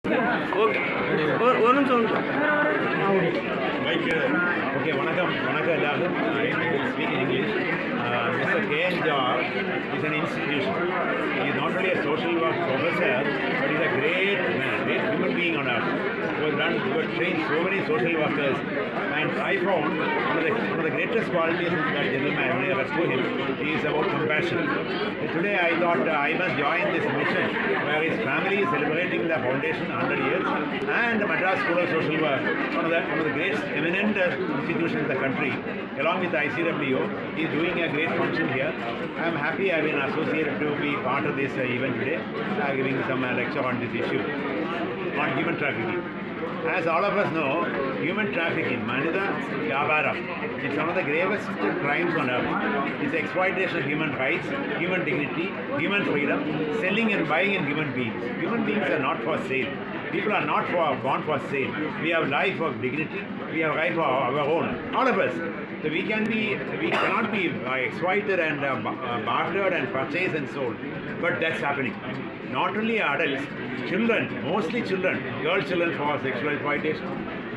Okay ஒரு நிமிஷம் ஒரு நிமிஷம் Okay, வணக்கம் எல்லாரும். I will speak in English. Mr. K.N. Jha is an institution. He is not only a social work professor, but he is a great man, great human being on earth. He has trained so many social workers, and I found one of the greatest qualities of that gentleman when I was to him, he is about compassion. Today I thought I must join this mission where his family is celebrating the foundation 100 years, and the Madras School of Social Work, one of the great eminent institutions in the country, along with ICWO, is doing a great function here. I am happy I have been associated to be part of this event today, giving some lecture on this issue, on human trafficking. As all of us know, human trafficking, Manida Vyavaram, is one of the gravest crimes on earth. It's exploitation of human rights, human dignity, human freedom, selling and buying in human beings. Human beings are not for sale. People are not born for sale. We have life of dignity. We have life of our own. All of us. So we cannot be exploited and bartered and purchased and sold. But that's happening. Not only adults, children, mostly children, girl children for sexual exploitation,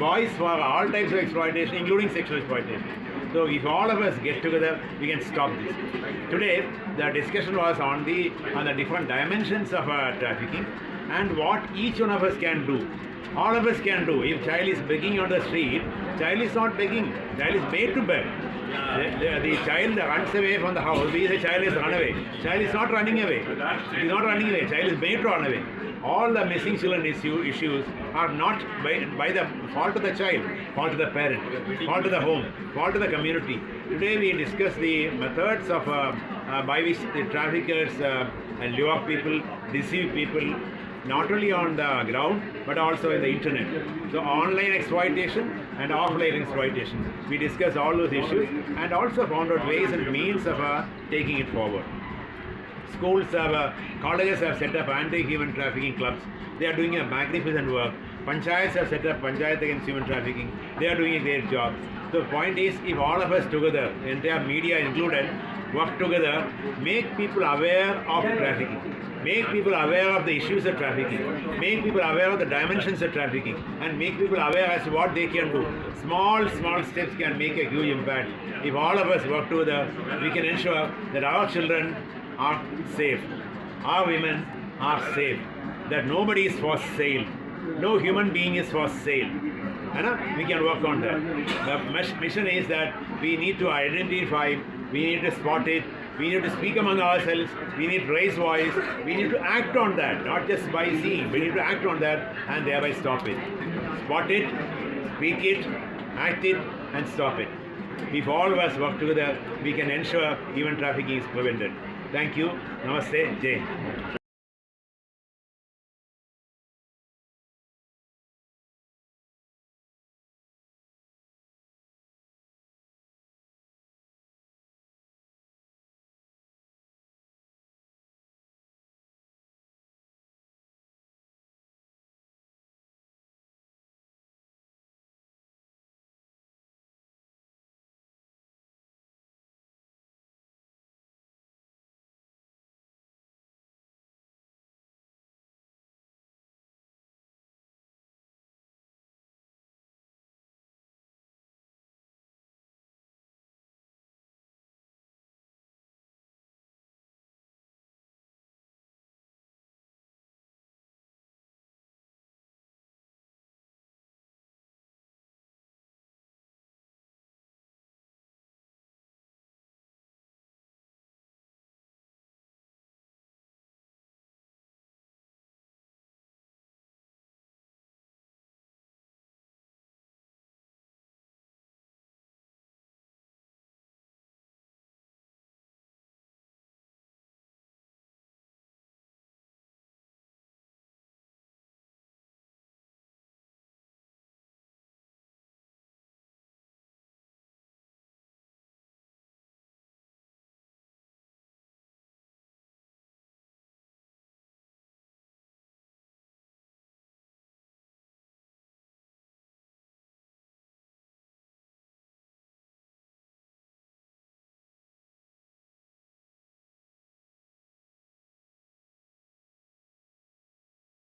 boys for all types of exploitation, including sexual exploitation. So if all of us get together, we can stop this. Today, the discussion was on the different dimensions of trafficking and what each one of us can do. All of us can do. If child is begging on the street, child is not begging. Child is made to beg. The child runs away from the house. The child is run away. Child is not running away. He is not running away. Child is made to run away. All the missing children issues are not by the fault of the child, fault of the parent, fault of the home, fault of the community. Today we discuss the methods of by which the traffickers lure people, deceive people, not only on the ground but also in the internet. So online exploitation and offline exploitation. We discuss all those issues and also found out ways and means of taking it forward. Schools colleges have set up anti-human trafficking clubs. They are doing a magnificent work. Panchayats have set up Panchayat against human trafficking. They are doing a great job. The point is, if all of us together, entire media included, work together, make people aware of trafficking, make people aware of the issues of trafficking, make people aware of the dimensions of trafficking, and make people aware as to what they can do. Small steps can make a huge impact. If all of us work together, we can ensure that our children are safe, our women are safe, that nobody is for sale, no human being is for sale. We can work on that. The mission is that we need to identify, we need to spot it, we need to speak among ourselves, we need to raise voice, we need to act on that, not just by seeing, we need to act on that and thereby stop it. Spot it, speak it, act it and stop it. If all of us work together, we can ensure human trafficking is prevented. Thank you. Namaste. Jai.